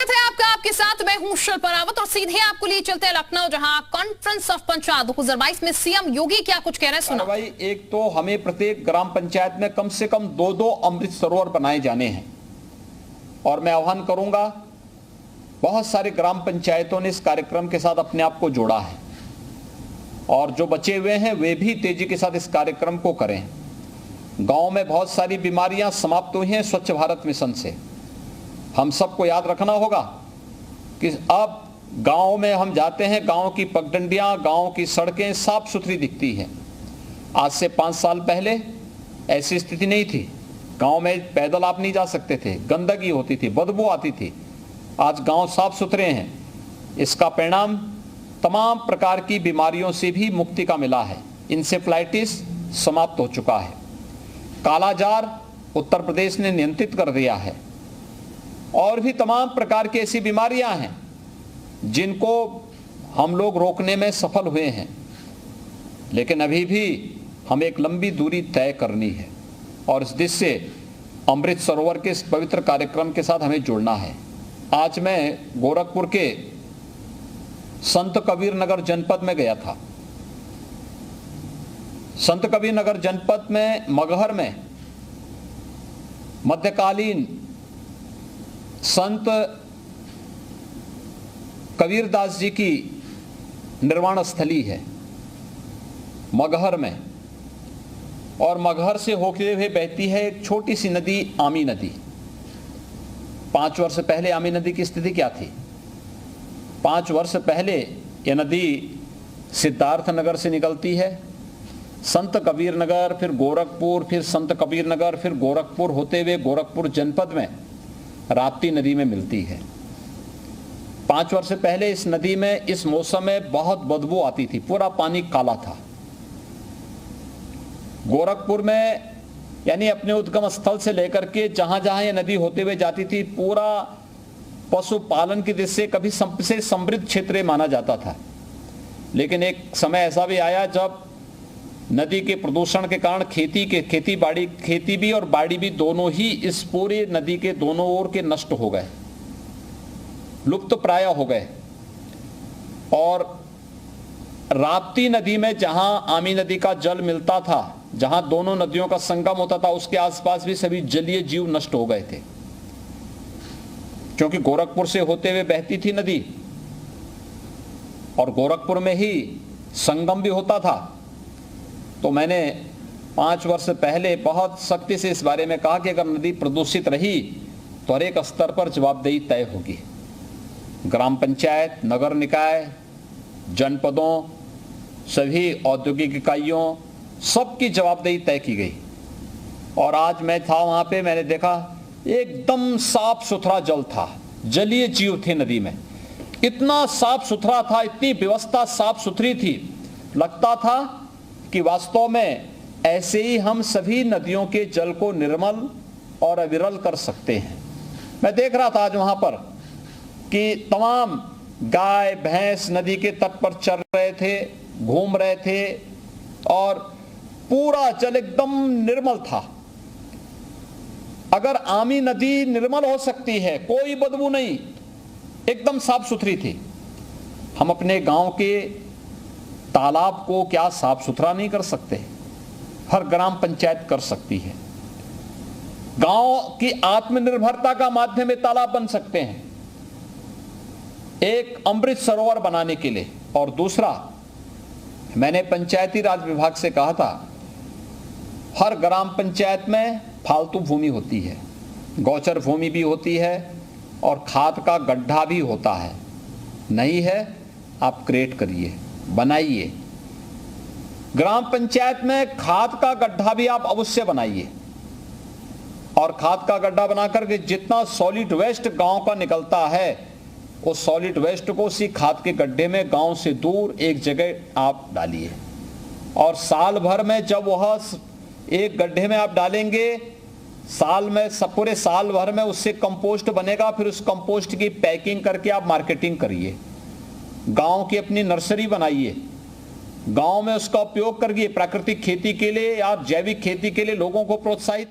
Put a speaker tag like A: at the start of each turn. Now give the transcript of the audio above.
A: स्वागत है आपका, आपके साथ मैं हूं शिल्पा रावत और सीधे आपको लिए चलते हैं लखनऊ, जहां कॉन्फ्रेंस ऑफ पंचायत 2022 में सीएम योगी क्या कुछ कह रहे हैं, सुनो
B: भाई। एक तो हमें प्रत्येक ग्राम पंचायत में कम से कम 2-2 अमृत सरोवर बनाए जाने हैं और मैं आह्वान करूंगा, बहुत सारे ग्राम पंचायतों ने इस कार्यक्रम के साथ अपने आप को जोड़ा है और जो बचे हुए हैं वे भी तेजी के साथ इस कार्यक्रम को करें। गांव में बहुत सारी बीमारियां समाप्त हुई हैं स्वच्छ भारत मिशन से। हम सबको याद रखना होगा कि अब गांव में हम जाते हैं, गांव की पगडंडियां, गांव की सड़कें साफ सुथरी दिखती हैं। आज से 5 साल पहले ऐसी स्थिति नहीं थी। गांव में पैदल आप नहीं जा सकते थे, गंदगी होती थी, बदबू आती थी। आज गांव साफ सुथरे हैं। इसका परिणाम तमाम प्रकार की बीमारियों से भी मुक्ति का मिला है। इंसेफ्लाइटिस समाप्त हो चुका है। कालाजार उत्तर प्रदेश ने नियंत्रित कर दिया है और भी तमाम प्रकार की ऐसी बीमारियां हैं जिनको हम लोग रोकने में सफल हुए हैं, लेकिन अभी भी हमें एक लंबी दूरी तय करनी है और इस दिशा से अमृत सरोवर के इस पवित्र कार्यक्रम के साथ हमें जुड़ना है। आज मैं गोरखपुर के संत कबीर नगर जनपद में गया था। संत कबीर नगर जनपद में मगहर में मध्यकालीन संत कबीरदास जी की निर्वाण स्थली है मगहर में, और मगहर से होते हुए बहती है एक छोटी सी नदी आमी नदी। 5 वर्ष पहले आमी नदी की स्थिति क्या थी? 5 वर्ष पहले यह नदी सिद्धार्थ नगर से निकलती है, संत कबीर नगर, फिर गोरखपुर, फिर संत कबीर नगर, फिर गोरखपुर होते हुए गोरखपुर जनपद में राप्ती नदी में मिलती है। 5 वर्ष पहले इस नदी में इस मौसम में बहुत बदबू आती थी, पूरा पानी काला था। गोरखपुर में यानी अपने उद्गम स्थल से लेकर के जहां जहां ये नदी होते हुए जाती थी, पूरा पशुपालन की दृष्टि से कभी सबसे समृद्ध क्षेत्र माना जाता था। लेकिन एक समय ऐसा भी आया जब नदी के प्रदूषण के कारण खेती भी और बाड़ी भी दोनों ही इस पूरे नदी के दोनों ओर के नष्ट हो गए, लुप्त प्राय हो गए। और राप्ती नदी में जहां आमी नदी का जल मिलता था, जहां दोनों नदियों का संगम होता था, उसके आसपास भी सभी जलीय जीव नष्ट हो गए थे, क्योंकि गोरखपुर से होते हुए बहती थी नदी और गोरखपुर में ही संगम भी होता था। तो मैंने 5 वर्ष पहले बहुत सख्ती से इस बारे में कहा कि अगर नदी प्रदूषित रही तो हर एक स्तर पर जवाबदेही तय होगी। ग्राम पंचायत, नगर निकाय, जनपदों, सभी औद्योगिक इकाइयों, सबकी जवाबदेही तय की गई। और आज मैं था वहां पे, मैंने देखा एकदम साफ सुथरा जल था, जलीय जीव थे नदी में। इतना साफ सुथरा था, इतनी व्यवस्था साफ सुथरी थी, लगता था कि वास्तव में ऐसे ही हम सभी नदियों के जल को निर्मल और अविरल कर सकते हैं। मैं देख रहा था आज वहां पर कि तमाम गाय भैंस नदी के तट पर चल रहे थे, घूम रहे थे और पूरा जल एकदम निर्मल था। अगर आमी नदी निर्मल हो सकती है, कोई बदबू नहीं, एकदम साफ सुथरी थी, हम अपने गांव के तालाब को क्या साफ सुथरा नहीं कर सकते? हर ग्राम पंचायत कर सकती है। गांव की आत्मनिर्भरता का माध्यम में तालाब बन सकते हैं एक अमृत सरोवर बनाने के लिए। और दूसरा, मैंने पंचायती राज विभाग से कहा था, हर ग्राम पंचायत में फालतू भूमि होती है, गौचर भूमि भी होती है और खाद का गड्ढा भी होता है। नहीं है, आप क्रिएट करिए, बनाइए। ग्राम पंचायत में खाद का गड्ढा भी आप अवश्य बनाइए और खाद का गड्ढा बनाकर के जितना सॉलिड वेस्ट गांव का निकलता है, उस सॉलिड वेस्ट को उसी खाद के गड्ढे में गांव से दूर एक जगह आप डालिए। और साल भर में जब वह एक गड्ढे में आप डालेंगे, साल में पूरे साल भर में उससे कंपोस्ट बनेगा। फिर उस कंपोस्ट की पैकिंग करके आप मार्केटिंग करिए, गांव की अपनी नर्सरी बनाइए, गांव में उसका उपयोग करिए, प्राकृतिक खेती के लिए या जैविक खेती के लिए लोगों को प्रोत्साहित